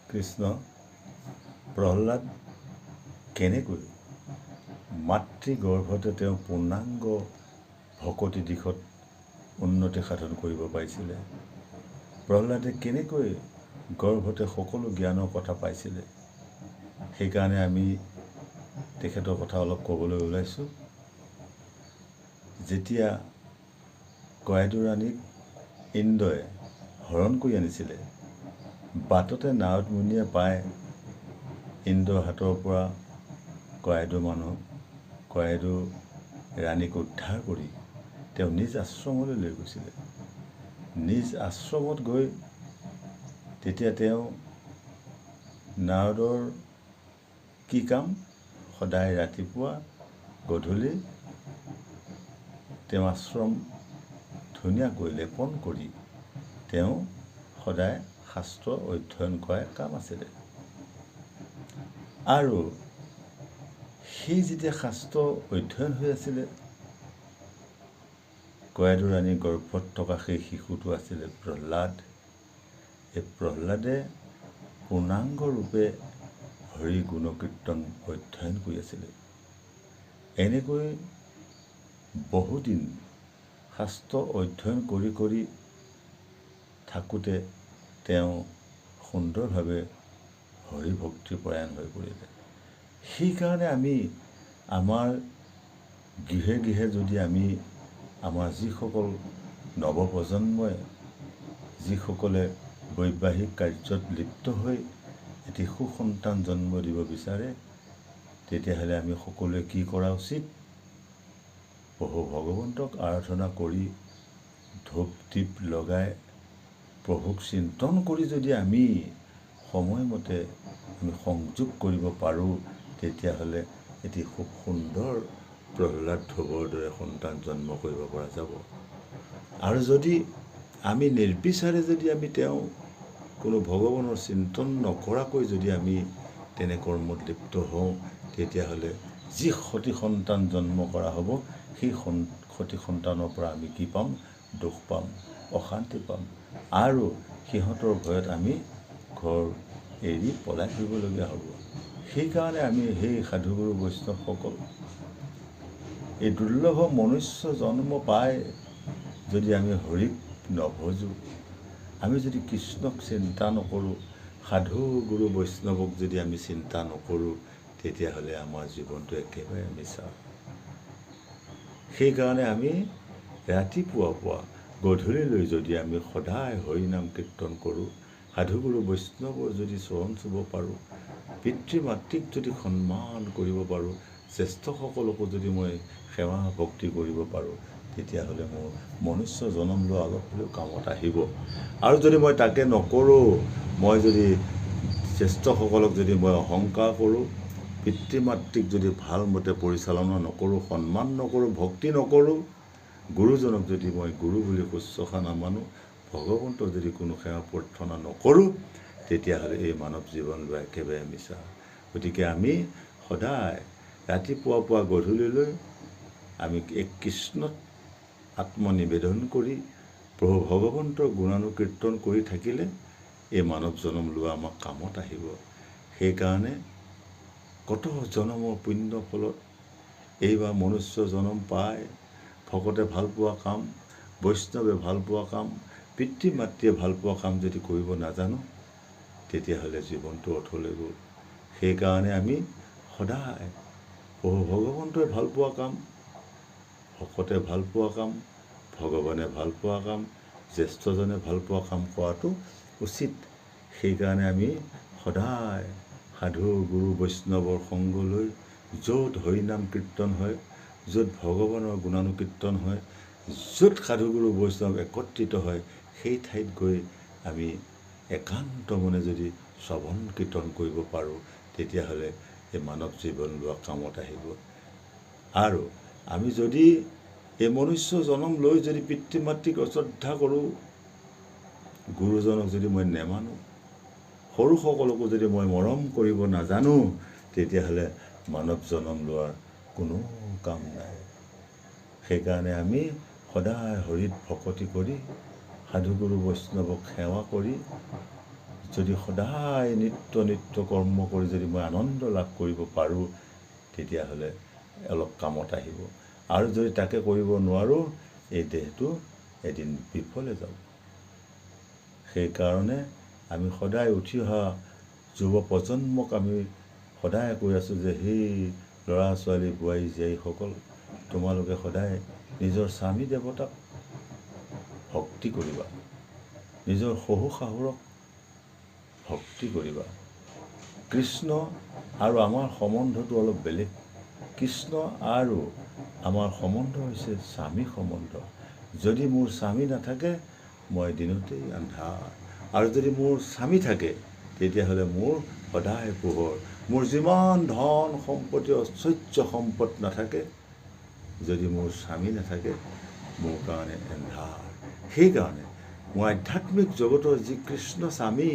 কৃষ্ণ প্ৰহ্লাদ কেনেকৈ মাতৃগৰ্ভতে তেওঁ পূৰ্ণাংগ ভকতি দিশত উন্নতি সাধন কৰিব পাৰিছিলে। প্ৰহ্লাদে কেনেকৈ গৰ্ভতে সকলো জ্ঞানৰ কথা পাইছিলে। সেইকাৰণে আমি তেখেতৰ কথা অলপ ক'বলৈ ওলাইছোঁ। যেতিয়া কয়াদু ৰাণীক ইন্দ্ৰই হৰণ কৰি আনিছিলে, বাটতে নাৰদ মুনিয়ে পাই ইন্দ্ৰৰ হাতৰ পৰা কয়াদু ৰাণীক উদ্ধাৰ কৰি তেওঁ নিজ আশ্ৰমলৈ লৈ গৈছিলে। নিজ আশ্ৰমত গৈ তেতিয়া তেওঁ নাৰদৰ কি কাম, সদায় ৰাতিপুৱা গধূলি তেওঁ আশ্ৰম ধুনীয়াকৈ লেপন কৰি তেওঁ সদায় শাস্ত্ৰ অধ্যয়ন কৰাৰ কাম আছিলে। আৰু সেই যেতিয়া শাস্ত্ৰ অধ্যয়ন হৈ আছিলে, কয়াদু ৰাণীৰ গৰ্ভত থকা সেই শিশুটো আছিলে প্ৰহ্লাদ। এই প্ৰহ্লাদে পূৰ্ণাংগ ৰূপে হৰি গুণকীৰ্তন অধ্যয়ন কৰি আছিলে। এনেকৈ বহুদিন শাস্ত্ৰ অধ্যয়ন কৰি কৰি থাকোঁতে তেওঁ সুন্দৰভাৱে হৰিভক্তিপৰায়ণ হৈ পৰিলে। সেইকাৰণে আমি আমাৰ গৃহে গৃহে যদি আমি আমাৰ যিসকল নৱপ্ৰজন্মই যিসকলে বৈবাহিক কাৰ্যত লিপ্ত হৈ এটি সুসন্তান জন্ম দিব বিচাৰে, তেতিয়াহ'লে আমি সকলোৱে কি কৰা উচিত? প্ৰভু ভগৱন্তক আৰাধনা কৰি ধূপ দীপ লগাই প্ৰভুক চিন্তন কৰি যদি আমি সময়মতে আমি সংযোগ কৰিব পাৰোঁ, তেতিয়াহ'লে এটি খুব সুন্দৰ প্ৰহ্লাদ ধ্ৰুৱৰ দৰে সন্তান জন্ম কৰিব পৰা যাব। আৰু যদি আমি নিৰ্বিচাৰে যদি আমি তেওঁ কোনো ভগৱানৰ চিন্তন নকৰাকৈ যদি আমি তেনে কৰ্মত লিপ্ত হওঁ, তেতিয়াহ'লে যি সতি সন্তান জন্ম কৰা হ'ব, সেই সতি সন্তানৰ পৰা আমি কি পাম? দুখ পাম, অশান্তি পাম। আৰু সিহঁতৰ ভয়ত আমি ঘৰ এৰি পলাই ফুৰিবলগীয়া হ'ব। সেইকাৰণে আমি সেই সাধুগুৰু বৈষ্ণৱসকল এই দুৰ্লভ মনুষ্য জন্ম পাই যদি আমি হৰিক নভজোঁ, আমি যদি কৃষ্ণক চিন্তা নকৰোঁ, সাধু গুৰু বৈষ্ণৱক যদি আমি চিন্তা নকৰোঁ, তেতিয়াহ'লে আমাৰ জীৱনটো একেবাৰে মিছা। সেইকাৰণে আমি ৰাতিপুৱা গধূলিলৈ যদি আমি সদায় হৰিনাম কীৰ্তন কৰোঁ, সাধুগুৰু বৈষ্ণৱৰ যদি চৰণ চুব পাৰোঁ, পিতৃ মাতৃক যদি সন্মান কৰিব পাৰোঁ, জ্যেষ্ঠসকলকো যদি মই সেৱা ভক্তি কৰিব পাৰোঁ, তেতিয়াহ'লে মোৰ মনুষ্য জন্ম লোৱা অলপ হ'লেও কামত আহিব। আৰু যদি মই তাকে নকৰোঁ, মই যদি জ্যেষ্ঠসকলক যদি মই অহংকাৰ কৰোঁ, পিতৃ মাতৃক যদি ভালমতে পৰিচালনা নকৰোঁ, সন্মান নকৰোঁ, ভক্তি নকৰোঁ, গুৰুজনক যদি মই গুৰু বুলি শুশ্ৰূষা নামানো, ভগৱন্তৰ যদি কোনো সেৱা প্ৰাৰ্থনা নকৰোঁ, তেতিয়াহ'লে এই মানৱ জীৱন লোৱা একেবাৰে মিছা। গতিকে আমি সদায় ৰাতিপুৱা গধূলিলৈ আমি এক কৃষ্ণত আত্মনিবেদন কৰি প্ৰভু ভগৱন্তৰ গুণানুকীৰ্তন কৰি থাকিলে এই মানৱ জন্ম লোৱা আমাক কামত আহিব। সেইকাৰণে কত জনমৰ পুণ্য ফলত এইবাৰ মনুষ্য জন্ম পাই ভকতে ভালপোৱা কাম, বৈষ্ণৱে ভালপোৱা কাম, পিতৃ মাতৃয়ে ভালপোৱা কাম যদি কৰিব নাজানো, তেতিয়াহ'লে জীৱনটো অথলে গ'ল। সেইকাৰণে আমি সদায় প্ৰভু ভগৱন্তই ভালপোৱা কাম, ভকতে ভালপোৱা কাম, ভগৱানে ভালপোৱা কাম, জ্যেষ্ঠজনে ভালপোৱা কাম কৰাটো উচিত। সেইকাৰণে আমি সদায় সাধু গুৰু বৈষ্ণৱৰ সংগ লৈ য'ত হৰিনাম কীৰ্তন হয়, য'ত ভগৱানৰ গুণানুকীৰ্তন হয়, য'ত সাধুগুৰু বৈষ্ণৱ একত্ৰিত হয়, সেই ঠাইত গৈ আমি একান্ত মনে যদি শ্ৰৱণ কীৰ্তন কৰিব পাৰোঁ, তেতিয়াহ'লে এই মানৱ জীৱন লোৱা কামত আহিব। আৰু আমি যদি এই মনুষ্য জন্ম লৈ যদি পিতৃ মাতৃক অশ্ৰদ্ধা কৰোঁ, গুৰুজনক যদি মই নেমানো, সৰুসকলকো যদি মই মৰম কৰিব নাজানো, তেতিয়াহ'লে মানৱ জন্ম লোৱাৰ কোনো কাম নাই। সেইকাৰণে আমি সদায় হৰিত ভকতি কৰি সাধুগুৰু বৈষ্ণৱক সেৱা কৰি যদি সদায় নিত্য কৰ্ম কৰি যদি মই আনন্দ লাভ কৰিব পাৰোঁ, তেতিয়াহ'লে অলপ কামত আহিব। আৰু যদি তাকে কৰিব নোৱাৰোঁ, এই দেহটো এদিন বিফলে যাব। সেইকাৰণে আমি সদায় উঠি অহা যুৱ প্ৰজন্মক আমি সদায় কৈ আছোঁ যে, সেই ল'ৰা ছোৱালী বোৱাৰী জীয়াৰীসকল, তোমালোকে সদায় নিজৰ স্বামী দেৱতাক ভক্তি কৰিবা, নিজৰ শহু শাহুৰক ভক্তি কৰিবা। কৃষ্ণ আৰু আমাৰ সম্বন্ধটো অলপ বেলেগ। কৃষ্ণ আৰু আমাৰ সম্বন্ধ হৈছে স্বামী সম্বন্ধ। যদি মোৰ স্বামী নাথাকে, মই দিনতেই আন্ধাৰ, আৰু যদি মোৰ স্বামী থাকে, তেতিয়াহ'লে মোৰ সদায় পোহৰ। মোৰ যিমান ধন সম্পত্তি ঐশ্বৰ্য সম্পদ নাথাকে, যদি মোৰ স্বামী নাথাকে, মোৰ কাৰণে এন্ধাৰ। সেইকাৰণে মই আধ্যাত্মিক জগতৰ যি কৃষ্ণ স্বামী,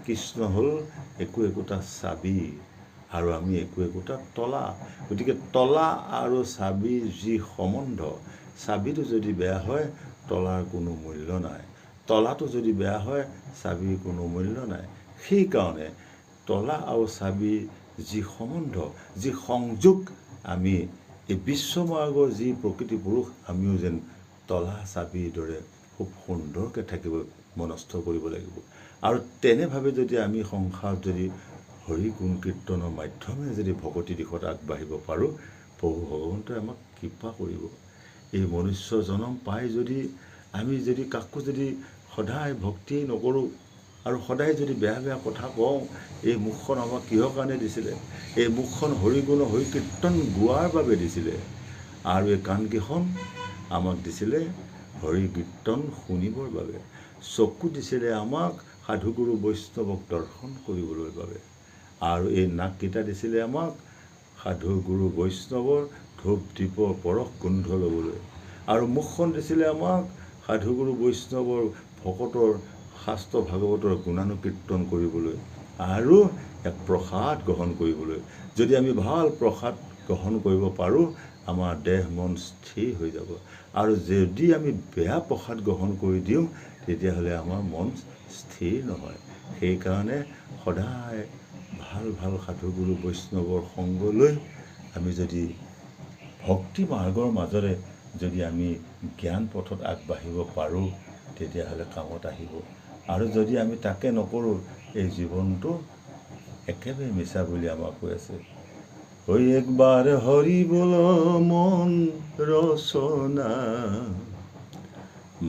কৃষ্ণ হ'ল একোটা চাবি, আৰু আমি একোটা তলা। গতিকে তলা আৰু চাবিৰ যি সম্বন্ধ, চাবিটো যদি বেয়া হয়, তলাৰ কোনো মূল্য নাই। তলাটো যদি বেয়া হয়, চাবিৰ কোনো মূল্য নাই। সেইকাৰণে তলা আৰু চাবিৰ যি সম্বন্ধ, যি সংযোগ, আমি এই বিশ্বমাৰ্গৰ যি প্ৰকৃতি পুৰুষ, আমিও যেন তলা চাবিৰ দৰে খুব সুন্দৰকৈ থাকিব মনস্থ কৰিব লাগিব। আৰু তেনেভাৱে যদি আমি সংসাৰত যদি হৰি গুণ কীৰ্তনৰ মাধ্যমেৰে যদি ভকতি দিশত আগবাঢ়িব পাৰোঁ, প্ৰভু ভগৱন্তই আমাক কৃপা কৰিব। এই মনুষ্য জনম পাই যদি আমি যদি কাকো যদি সদায় ভক্তি নকৰোঁ, আৰু সদায় যদি বেয়া বেয়া কথা কওঁ, এই মুখখন আমাক কিহৰ কাৰণে দিছিলে? এই মুখখন হৰিগুণ হৰি কীৰ্তন গোৱাৰ বাবে দিছিলে, আৰু এই কাণকেইখন আমাক দিছিলে হৰি কীৰ্তন শুনিবৰ বাবে। চকু দিছিলে আমাক সাধুগুৰু বৈষ্ণৱক দৰ্শন কৰিবলৈ বাবে, আৰু এই নাককেইটা দিছিলে আমাক সাধু গুৰু বৈষ্ণৱৰ ধূপ দীপৰ পৰশ গোন্ধ ল'বলৈ, আৰু মুখখন দিছিলে আমাক সাধুগুৰু বৈষ্ণৱৰ ভকতৰ শাস্ত্ৰ ভাগৱতৰ গুণানুকীৰ্তন কৰিবলৈ, আৰু এক প্ৰসাদ গ্ৰহণ কৰিবলৈ। যদি আমি ভাল প্ৰসাদ গ্ৰহণ কৰিব পাৰোঁ, আমাৰ দেহ মন স্থিৰ হৈ যাব। আৰু যদি আমি বেয়া প্ৰসাদ গ্ৰহণ কৰি দিওঁ, তেতিয়াহ'লে আমাৰ মন স্থিৰ নহয়। সেইকাৰণে সদায় ভাল ভাল সাধুগুৰু বৈষ্ণৱৰ সংগ লৈ আমি যদি ভক্তি মাৰ্গৰ মাজেৰে যদি আমি জ্ঞান পথত আগবাঢ়িব পাৰোঁ, তেতিয়াহ'লে কামত আহিব। আৰু যদি আমি তাকে নকৰোঁ, এই জীৱনটো একেবাৰে মিছা বুলি আমাক কৈ আছে। ঐ একবাৰ হৰি বল মন ৰচনা,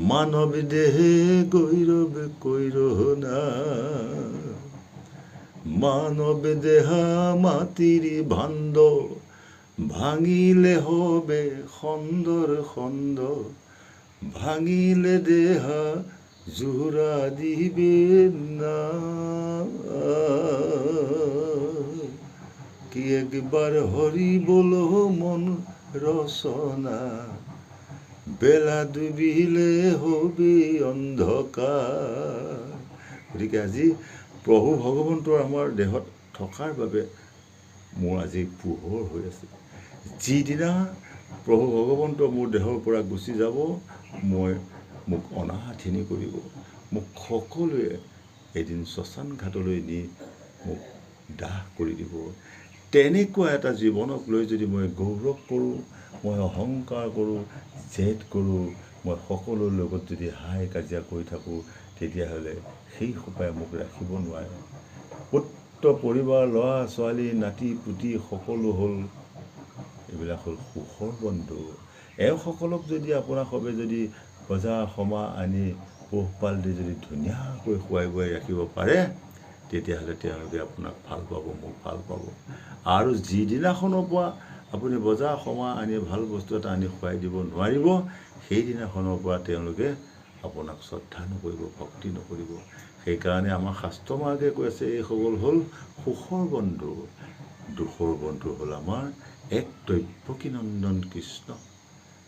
মানৱ দেহে গৈৰৱ কৈৰনা, মানৱ দেহা মাটিৰ ভাণ্ড, ভাঙিলে হবে খন্দৰ খন্দ, ভাঙিলে দেহা জোৰা দিবে না। কি একবাৰ হৰি বল মন ৰচনা, বেলা ডুবিলে হবে অন্ধকাৰ। গতিকে আজি প্ৰভু ভগৱন্তৰ আমাৰ দেহত থকাৰ বাবে মোৰ আজি পোহৰ হৈ আছে। যিদিনা প্ৰভু ভগৱন্ত মোৰ দেহৰ পৰা গুচি যাব, মোক অনাথিনী কৰিব। মোক সকলোৱে এদিন শ্মশান ঘাটলৈ নি মোক দাহ কৰি দিব। তেনেকুৱা এটা জীৱনক লৈ যদি মই গৌৰৱ কৰোঁ, মই অহংকাৰ কৰোঁ, জেদ কৰোঁ, মই সকলোৰ লগত যদি হাই কাজিয়া কৰি থাকোঁ, তেতিয়াহ'লে সেই সোপাই মোক ৰাখিব নোৱাৰে। পুত্ৰ পৰিবাৰ, ল'ৰা ছোৱালী, নাতি পুতি সকলো হ'ল, এইবিলাক হ'ল সুখৰ বন্ধু। এওঁসকলক যদি আপোনাসৱে যদি বজাৰ সমা আনি পোহপাল দি যদি ধুনীয়াকৈ খুৱাই বোৱাই ৰাখিব পাৰে, তেতিয়াহ'লে তেওঁলোকে আপোনাক ভাল পাব, মোক ভাল পাব। আৰু যিদিনাখনৰ পৰা আপুনি বজাৰ সমা আনি ভাল বস্তু এটা আনি খুৱাই দিব নোৱাৰিব, সেইদিনাখনৰ পৰা তেওঁলোকে আপোনাক শ্ৰদ্ধা নকৰিব, ভক্তি নকৰিব। সেইকাৰণে আমাৰ শাস্ত্ৰ মাৰ্গে কৈ আছে, এইসকল হ'ল সুখৰ বন্ধু। দুখৰ বন্ধু হ'ল আমাৰ এক দৈৱকী নন্দন কৃষ্ণ।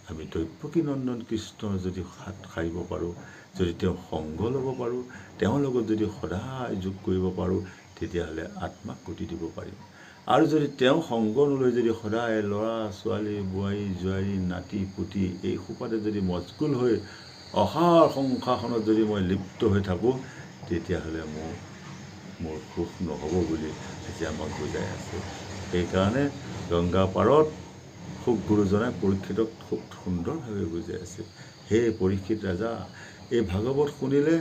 আমি দৈৱকী নন্দন কৃষ্ণৰ যদি হাত সাৰিব পাৰোঁ, যদি তেওঁ সংগ ল'ব পাৰোঁ, তেওঁৰ লগত যদি সদায় যোগ কৰিব পাৰোঁ, তেতিয়াহ'লে আত্মাক গতি দিব পাৰিম। আৰু যদি তেওঁ সংগ নলৈ যদি সদায় ল'ৰা ছোৱালী, বোৱাৰী জোৱাৰী, নাতি পুতি এই সোপাতে যদি মচগুল হৈ অসাৰ সংসাৰখনত যদি মই লিপ্ত হৈ থাকোঁ, তেতিয়াহ'লে মোৰ মোৰ সুখ নহ'ব বুলি আজি আমাক বুজাই আছে। সেইকাৰণে গংগা পাৰত সুখ গুৰুজনাই পৰীক্ষিতক খুব সুন্দৰভাৱে বুজাই আছে। হে পৰীক্ষিত ৰাজা, এই ভাগৱত শুনিলে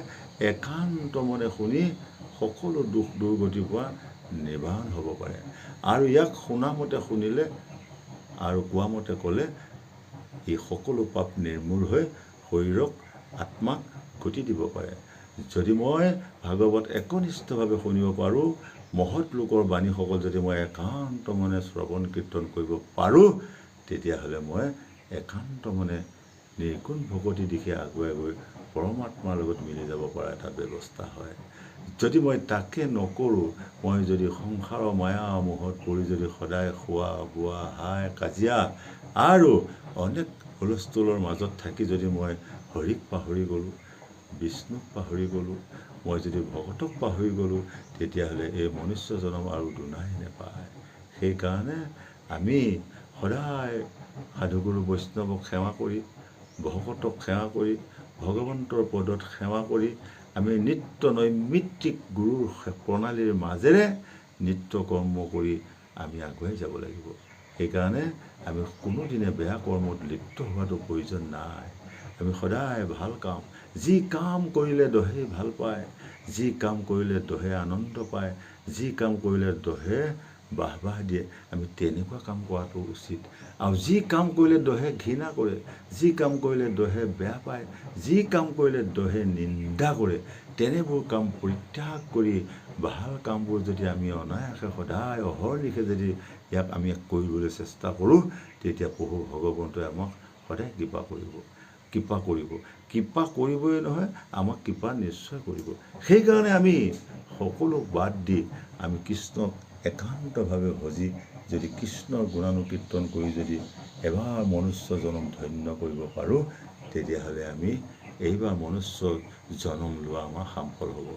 একান্ত মনে শুনি সকলো দুখ দুৰ্গতিৰ পৰা নিবাৰণ হ'ব পাৰে। আৰু ইয়াক শুনামতে শুনিলে আৰু কোৱামতে ক'লে এই সকলো পাপ নিৰ্মূল হৈ শৰীৰক আত্মাক গতি দিব পাৰে। যদি মই ভাগৱত একনিষ্ঠভাৱে শুনিব পাৰোঁ, মহৎ লোকৰ বাণীসকল যদি মই একান্ত মনে শ্ৰৱণ কীৰ্তন কৰিব পাৰোঁ, তেতিয়াহ'লে মই একান্ত মনে নিৰ্গুণ ভকতি দিশে আগুৱাই গৈ পৰমাত্মাৰ লগত মিলি যাব পৰা এটা ব্যৱস্থা হয়। যদি মই তাকে নকৰোঁ, মই যদি সংসাৰৰ মায়া মোহত পৰি যদি সদায় খোৱা বোৱা হাই কাজিয়া আৰু অনেক হুলস্থুলৰ মাজত থাকি যদি মই হৰিক পাহৰি গ'লোঁ, বিষ্ণুক পাহৰি গ'লোঁ, মই যদি ভকতক পাহৰি গ'লোঁ, তেতিয়াহ'লে এই মনুষ্য জনম আৰু দুনাই নেপায়। সেইকাৰণে আমি সদায় সাধুগুৰু বৈষ্ণৱক সেৱা কৰি, ভকতক সেৱা কৰি, ভগৱন্তৰ পদত সেৱা কৰি আমি নিত্য নৈমিত্তিক গুৰুৰ প্ৰণালীৰ মাজেৰে নিত্য কৰ্ম কৰি আমি আগুৱাই যাব লাগিব। সেইকাৰণে আমি কোনোদিনে বেয়া কৰ্মত লিপ্ত হোৱাটো প্ৰয়োজন নাই। আমি সদায় ভাল কাম, যি কাম কৰিলে দহে ভাল পায়, যি কাম কৰিলে দহে আনন্দ পায়, যি কাম কৰিলে দহে বাহবাহ দিয়ে, আমি তেনেকুৱা কাম কৰাটো উচিত। আৰু যি কাম কৰিলে দহে ঘৃণা কৰে, যি কাম কৰিলে দহে বেয়া পায়, যি কাম কৰিলে দহে নিন্দা কৰে, তেনেবোৰ কাম পৰিত্যাগ কৰি ভাল কামবোৰ যদি আমি অনায়াসে সদায় অহৰ্নিশে যদি ইয়াক আমি কৰিবলৈ চেষ্টা কৰোঁ, তেতিয়া প্ৰভু ভগৱন্তই আমাক সদায় কৃপা কৰিব। কৃপা কৰিবই নহয়, আমাক কৃপা নিশ্চয় কৰিব। সেইকাৰণে আমি সকলো বাদ দি আমি কৃষ্ণক একান্তভাৱে ভজি যদি কৃষ্ণৰ গুণানুকীৰ্তন কৰি যদি এবাৰ মনুষ্য জনম ধন্য কৰিব পাৰোঁ, তেতিয়াহ'লে আমি এইবাৰ মনুষ্য জনম লোৱা আমাৰ সাফল হ'ব।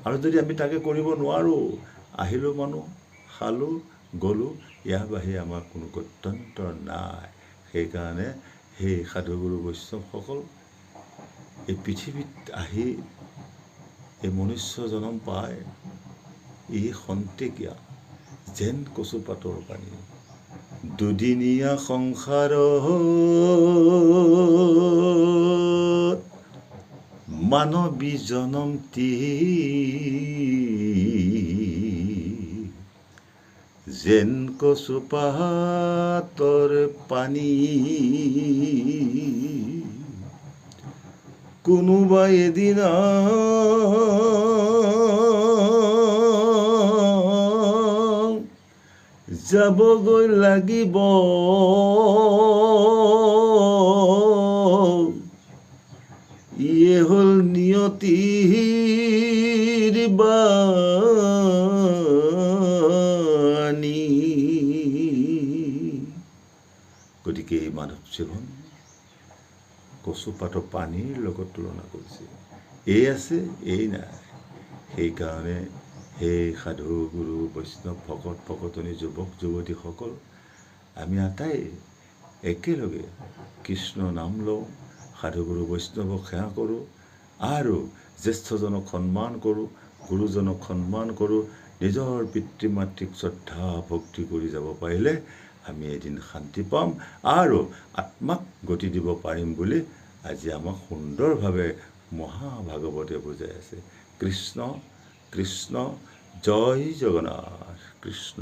আৰু যদি আমি তাকে কৰিব নোৱাৰোঁ, আহিলোঁ মানুহ, খালোঁ গ'লোঁ, ইয়াৰ বাহিৰে আমাৰ কোনো গত্যন্তৰ নাই। সেইকাৰণে সেই সাধুগুৰু বৈষ্ণৱসকল এই পৃথিৱীত আহি এই মনুষ্য জনম পায়, ই খন্তেকীয়া যেন কচুপাতৰ পানী। দুদিনীয়া সংসাৰত মানৱী জনমটি যেন কচুপাতৰ পানী। কোনোবা এদিনা যাবগৈ লাগিব, ইয়ে হ'ল নিয়তিৰ বাণী। গতিকে এই মানৱ জীৱন কচুপাতৰ পানীৰ লগত তুলনা কৰিছে। এই আছে, এই নাই। সেইকাৰণে সেই সাধু গুৰু বৈষ্ণৱ ভকত ভকতনী যুৱক যুৱতীসকল, আমি আটাই একেলগে কৃষ্ণ নাম লওঁ, সাধুগুৰু বৈষ্ণৱক সেৱা কৰোঁ আৰু জ্যেষ্ঠজনক সন্মান কৰোঁ, গুৰুজনক সন্মান কৰোঁ। নিজৰ পিতৃ মাতৃক শ্ৰদ্ধা ভক্তি কৰি যাব পাৰিলে আমি এদিন শান্তি পাম আৰু আত্মাক গতি দিব পাৰিম বুলি আজি আমাক সুন্দৰভাৱে মহাভাগৱতে বুজাই আছে। কৃষ্ণ কৃষ্ণ, জয় জগন্নাথ কৃষ্ণ।